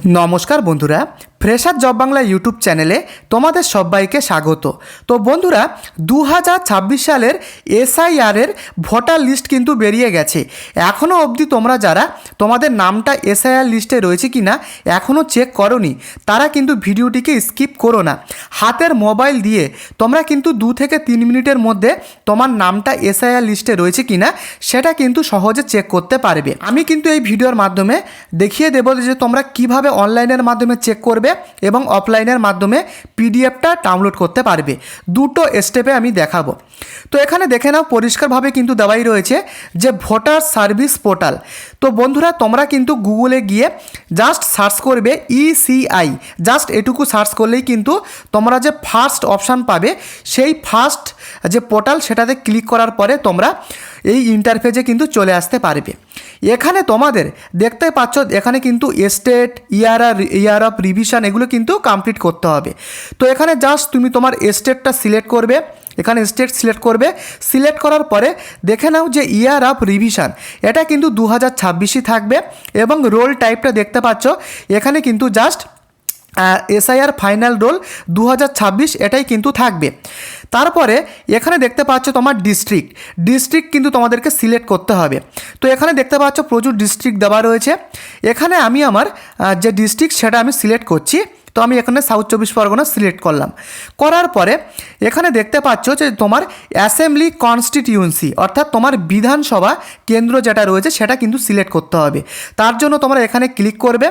নমস্কার বন্ধুরা, fresher job Bangla YouTube চ্যানেলে তোমাদের সবাইকে স্বাগত। তো বন্ধুরা, 2026 সালের এসআইআরের ভোটার লিস্ট কিন্তু বেরিয়ে গেছে। এখনও অবধি তোমরা যারা তোমাদের নামটা এসআইআর লিস্টে রয়েছে কি না এখনও চেক করোনি, তারা কিন্তু ভিডিওটিকে স্কিপ করো না। হাতের মোবাইল দিয়ে তোমরা কিন্তু 2 থেকে 3 মিনিটের মধ্যে তোমার নামটা এসআইআর লিস্টে রয়েছে কি না সেটা কিন্তু সহজে চেক করতে পারবে। আমি কিন্তু এই ভিডিওর মাধ্যমে দেখিয়ে দেবো যে তোমরা কিভাবে অনলাইনের মাধ্যমে চেক করবে এবং অফলাইনের মাধ্যমে পিডিএফটা ডাউনলোড করতে পারবে। দুটো স্টেপে আমি দেখাবো। তো এখানে দেখে নাও, পরিষ্কারভাবে কিন্তু দেওয়াই রয়েছে যে ভোটার সার্ভিস পোর্টাল। তো বন্ধুরা, তোমরা কিন্তু গুগলে গিয়ে জাস্ট সার্চ করবে ইসিআই, জাস্ট এটুকু সার্চ করলেই কিন্তু তোমরা যে ফার্স্ট অপশান পাবে সেই ফার্স্ট যে পোর্টাল সেটাতে ক্লিক করার পরে তোমরা এই ইন্টারফেসে কিন্তু চলে আসতে পারবে। এখানে তোমাদের দেখতে পাচ্ছ, এখানে কিন্তু স্টেট, ইয়ার অফ রিভিশন এগুলো কিন্তু কমপ্লিট করতে হবে। তো এখানে জাস্ট তুমি তোমার স্টেটটা সিলেক্ট করবে, এখানে স্টেট সিলেক্ট করবে। সিলেক্ট করার পরে দেখে নাও যে ইয়ার অফ রিভিশন এটা কিন্তু 2026ই থাকবে এবং রোল টাইপটা দেখতে পাচ্ছ এখানে কিন্তু জাস্ট এসআইআর ফাইনাল রোল 2026 এটাই কিন্তু থাকবে। তারপরে এখানে দেখতে পাচ্ছ তোমার ডিস্ট্রিক্ট কিন্তু তোমাদেরকে সিলেক্ট করতে হবে। তো এখানে দেখতে পাচ্ছ প্রচুর ডিস্ট্রিক্ট দেওয়া রয়েছে। এখানে আমি আমার যে ডিস্ট্রিক্ট সেটা আমি সিলেক্ট করছি। তো আমি এখানে সাউথ 24 পরগনা সিলেক্ট করলাম। করার পরে এখানে দেখতে পাচ্ছ যে তোমার অ্যাসেম্বলি কনস্টিটিউয়েন্সি অর্থাৎ তোমার বিধানসভা কেন্দ্র যেটা রয়েছে সেটা কিন্তু সিলেক্ট করতে হবে। তার জন্য তোমরা এখানে ক্লিক করবে।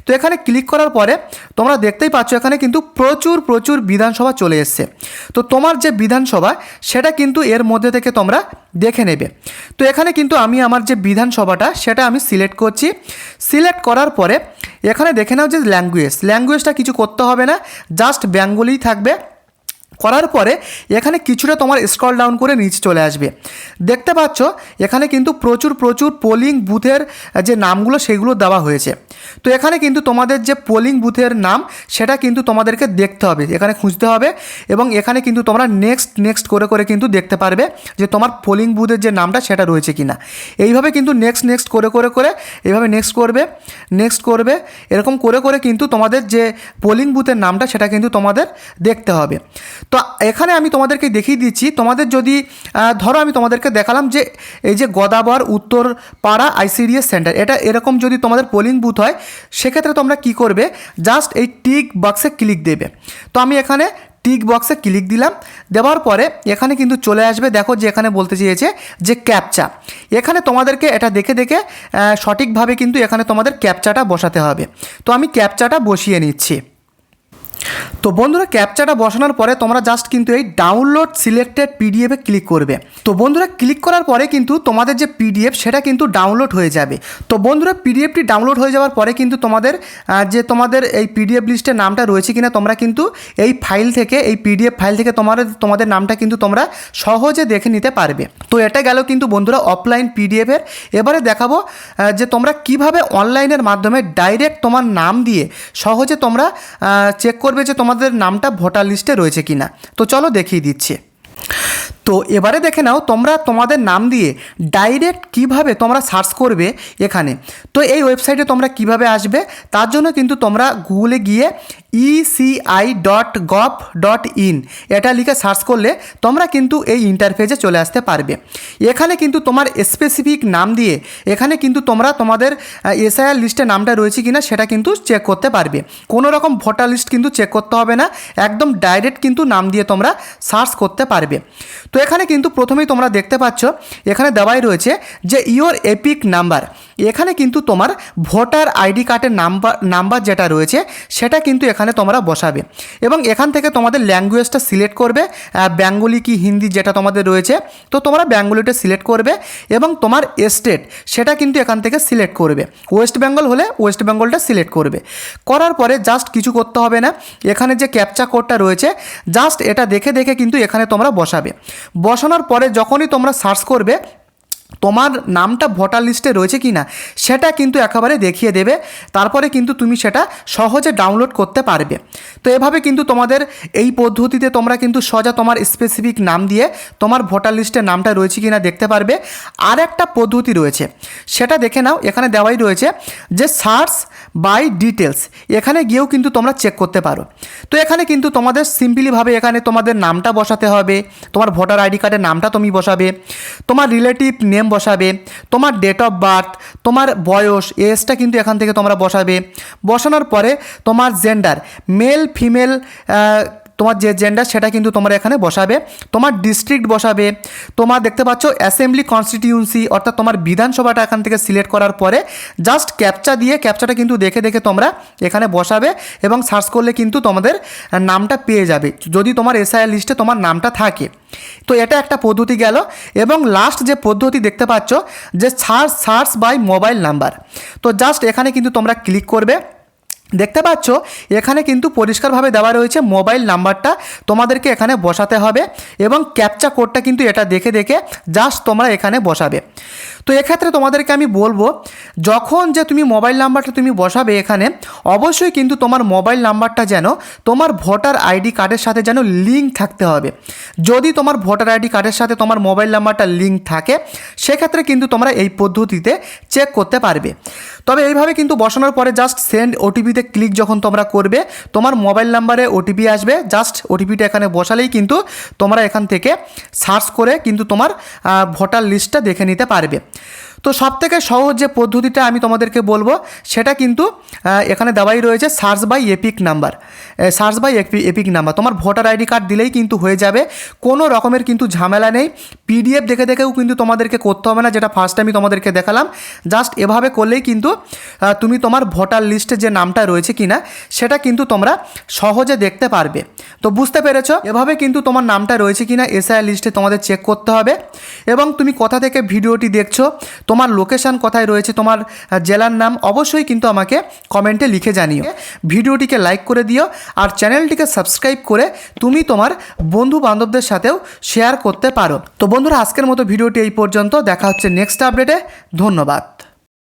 তো এখানে ক্লিক করার পরে তোমরা দেখতেই পাচ্ছ এখানে কিন্তু প্রচুর বিধানসভা চলে এসছে। তো তোমার যে বিধানসভা সেটা কিন্তু এর মধ্যে থেকে তোমরা দেখে নেবে। তো এখানে কিন্তু আমি আমার যে বিধানসভাটা সেটা আমি সিলেক্ট করছি। সিলেক্ট করার পরে এখানে দেখে নাও যে ল্যাঙ্গুয়েজটা কিছু করতে হবে না, জাস্ট বেঙ্গলিই থাকবে। করার পরে এখানে কিছুটা তোমার স্ক্রল ডাউন করে নিচে চলে আসবে। দেখতে পাচ্ছ এখানে কিন্তু প্রচুর পোলিং বুথের যে নামগুলো সেগুলো দেওয়া হয়েছে। তো এখানে কিন্তু তোমাদের যে পোলিং বুথের নাম সেটা কিন্তু তোমাদেরকে দেখতে হবে, এখানে খুঁজতে হবে এবং এখানে কিন্তু তোমরা নেক্সট করে কিন্তু দেখতে পারবে যে তোমার পোলিং বুথের যে নামটা সেটা রয়েছে কি না। এইভাবে কিন্তু নেক্সট করে এইভাবে নেক্সট করবে এরকম করে কিন্তু তোমাদের যে পোলিং বুথের নামটা সেটা কিন্তু তোমাদের দেখতে হবে। তো এখানে আমি তোমাদেরকে দেখিয়ে দিচ্ছি, তোমাদের যদি ধরো আমি তোমাদেরকে দেখালাম যে এই যে গদাবর উত্তর পাড়া আইসিডিএস সেন্টার, এটা এরকম যদি তোমাদের পোলিং বুথ হয় সেক্ষেত্রে তোমরা কি করবে, জাস্ট এই টিক বক্সে ক্লিক দেবে। তো আমি এখানে টিক বক্সে ক্লিক দিলাম। দেওয়ার পরে এখানে কিন্তু চলে আসবে, দেখো যে এখানে বলতে চেয়েছে যে ক্যাপচা। এখানে তোমাদেরকে এটা দেখে সঠিকভাবে কিন্তু এখানে তোমাদের ক্যাপচাটা বসাতে হবে। তো আমি ক্যাপচাটা বসিয়ে নিচ্ছি। তো বন্ধুরা, ক্যাপচাটা বসানোর পরে তোমরা জাস্ট কিন্তু এই ডাউনলোড সিলেক্টেড পিডিএফে ক্লিক করবে। তো বন্ধুরা, ক্লিক করার পরে কিন্তু তোমাদের যে পিডিএফ সেটা কিন্তু ডাউনলোড হয়ে যাবে। তো বন্ধুরা, পিডিএফটি ডাউনলোড হয়ে যাওয়ার পরে কিন্তু তোমাদের এই পিডিএফ লিস্টের নামটা রয়েছে কিনা তোমরা কিন্তু এই পিডিএফ ফাইল থেকে তোমাদের নামটা কিন্তু তোমরা সহজে দেখে নিতে পারবে। তো এটা গেল কিন্তু বন্ধুরা অফলাইন পিডিএফের। এবারে দেখাবো যে তোমরা কিভাবে অনলাইনের মাধ্যমে ডাইরেক্ট তোমার নাম দিয়ে সহজে তোমরা চেক করবে যে তোমাদের নামটা ভোটার লিস্টে রয়েছে কিনা। তো চলো দেখিয়ে দিচ্ছি। তো এবারে দেখে নাও তোমরা তোমাদের নাম দিয়ে ডাইরেক্ট কিভাবে তোমরা সার্চ করবে এখানে। তো এই ওয়েবসাইটে তোমরা কিভাবে আসবে, তার জন্য কিন্তু তোমরা গুগলে গিয়ে eci.gov.in এটা লিখে সার্চ করলে তোমরা কিন্তু এই ইন্টারফেসে চলে আসতে পারবে। এখানে কিন্তু তোমার স্পেসিফিক নাম দিয়ে এখানে কিন্তু তোমরা তোমাদের এসআইআর লিস্টে নামটা রয়েছে কিনা সেটা কিন্তু চেক করতে পারবে। কোনো রকম ভোটার লিস্ট কিন্তু চেক করতে হবে না, একদম ডাইরেক্ট কিন্তু নাম দিয়ে তোমরা সার্চ করতে পারবে। তো এখানে কিন্তু প্রথমেই তোমরা দেখতে পাচ্ছ এখানে দেওয়াই রয়েছে যে ইওর এপিক নাম্বার। এখানে কিন্তু তোমার ভোটার আইডি কার্ডের নাম্বার যেটা রয়েছে সেটা কিন্তু এখানে তোমরা বসাবে এবং এখান থেকে তোমাদের ল্যাঙ্গুয়েজটা সিলেক্ট করবে, বেঙ্গলি কি হিন্দি যেটা তোমাদের রয়েছে। তো তোমরা বেঙ্গলিটা সিলেক্ট করবে এবং তোমার স্টেট সেটা কিন্তু এখান থেকে সিলেক্ট করবে। ওয়েস্ট বেঙ্গল হলে ওয়েস্ট বেঙ্গলটা সিলেক্ট করবে। করার পরে জাস্ট কিছু করতে হবে না, এখানে যে ক্যাপচা কোডটা রয়েছে জাস্ট এটা দেখে কিন্তু এখানে তোমরা বসাবে। বসানোর পরে যখনই তোমরা সার্চ করবে তোমার নামটা ভোটার লিস্টে রয়েছে কি না সেটা কিন্তু একেবারে দেখিয়ে দেবে। তারপরে কিন্তু তুমি সেটা সহজে ডাউনলোড করতে পারবে। তো এভাবে কিন্তু তোমাদের এই পদ্ধতিতে তোমরা কিন্তু সোজা তোমার স্পেসিফিক নাম দিয়ে তোমার ভোটার লিস্টে নামটা রয়েছে কি না দেখতে পারবে। আর একটা পদ্ধতি রয়েছে, সেটা দেখে নাও, এখানে দেওয়াই রয়েছে যে সার্চ বাই ডিটেলস, এখানে গিয়েও কিন্তু তোমরা চেক করতে পারো। তো এখানে কিন্তু তোমাদের সিম্পলিভাবে এখানে তোমাদের নামটা বসাতে হবে, তোমার ভোটার আইডি কার্ডের নামটা তুমি বসাবে, তোমার রিলেটিভ নেম বসাবে, তোমার ডেট অফ বার্থ, তোমার বয়স এজটা কিন্তু এখান থেকে তোমরা বসাবে। বসানোর পরে তোমার জেন্ডার মেল ফিমেল, তোমার যে জেন্ডার সেটা কিন্তু তোমরা এখানে বসাবে, তোমার ডিস্ট্রিক্ট বসাবে, তোমার দেখতে পাচ্ছ অ্যাসেম্বলি কনস্টিটিউন্সি অর্থাৎ তোমার বিধানসভাটা এখান থেকে সিলেক্ট করার পরে জাস্ট ক্যাপচা দিয়ে ক্যাপচাটা কিন্তু দেখে দেখে তোমরা এখানে বসাবে এবং সার্চ করলে কিন্তু তোমাদের নামটা পেয়ে যাবে যদি তোমার এসআইআর লিস্টে তোমার নামটা থাকে। তো এটা একটা পদ্ধতি গেল। এবং লাস্ট যে পদ্ধতি দেখতে পাচ্ছ যে সার্চ বাই মোবাইল নাম্বার, তো জাস্ট এখানে কিন্তু তোমরা ক্লিক করবে। দেখতে পাচ্ছ এখানে কিন্তু পরিষ্কারভাবে দেওয়া রয়েছে মোবাইল নাম্বারটা তোমাদেরকে এখানে বসাতে হবে এবং ক্যাপচা কোডটা কিন্তু এটা দেখে দেখে জাস্ট তোমরা এখানে বসাবে। তো এক্ষেত্রে তোমাদেরকে আমি বলবো, যখন যে তুমি মোবাইল নাম্বারটা তুমি বসাবে এখানে অবশ্যই কিন্তু তোমার মোবাইল নাম্বারটা যেন তোমার ভোটার আইডি কার্ডের সাথে যেন লিঙ্ক থাকতে হবে। যদি তোমার ভোটার আইডি কার্ডের সাথে তোমার মোবাইল নাম্বারটা লিঙ্ক থাকে সেক্ষেত্রে কিন্তু তোমরা এই পদ্ধতিতে চেক করতে পারবে। তবে এইভাবে কিন্তু বসানোর পরে জাস্ট সেন্ড ওটিপিতে ক্লিক যখন তোমরা করবে তোমার মোবাইল নাম্বারে ওটিপি আসবে, জাস্ট ওটিপিটা এখানে বসালেই কিন্তু তোমরা এখান থেকে সার্চ করে কিন্তু তোমার ভোটার লিস্টটা দেখে নিতে পারবে। তো সবথেকে সহজ যে পদ্ধতিটা আমি তোমাদেরকে বলবো সেটা কিন্তু এখানে দেওয়াই রয়েছে search by EPIC number. Search by EPIC number তোমার ভোটার আইডি কার্ড দিলেই কিন্তু হয়ে যাবে, কোনো রকমের কিন্তু ঝামেলা নেই। পিডিএফ দেখে দেখেও কিন্তু তোমাদেরকে করতে হবে না, যেটা ফার্স্ট আমি তোমাদেরকে দেখালাম। জাস্ট এভাবে করলেই কিন্তু তুমি তোমার ভোটার লিস্টে যে নামটা রয়েছে কিনা সেটা কিন্তু তোমরা সহজে দেখতে পারবে। তো বুঝতে পেরেছো, এভাবে কিন্তু তোমার নামটা রয়েছে কিনা এসআইআর লিস্টে তোমাদের চেক করতে হবে। এবং তুমি কোথা থেকে ভিডিওটি দেখছো, তোমার লোকেশান কোথায় রয়েছে, তোমার জেলার নাম অবশ্যই কিন্তু আমাকে কমেন্টে লিখে জানিও। ভিডিওটিকে লাইক করে দিও আর চ্যানেলটিকে সাবস্ক্রাইব করে তুমি তোমার বন্ধু বান্ধবদের সাথেও শেয়ার করতে পারো। তো বন্ধুরা আজকের মতো ভিডিওটি এই পর্যন্ত, দেখা হচ্ছে নেক্সট আপডেটে। ধন্যবাদ।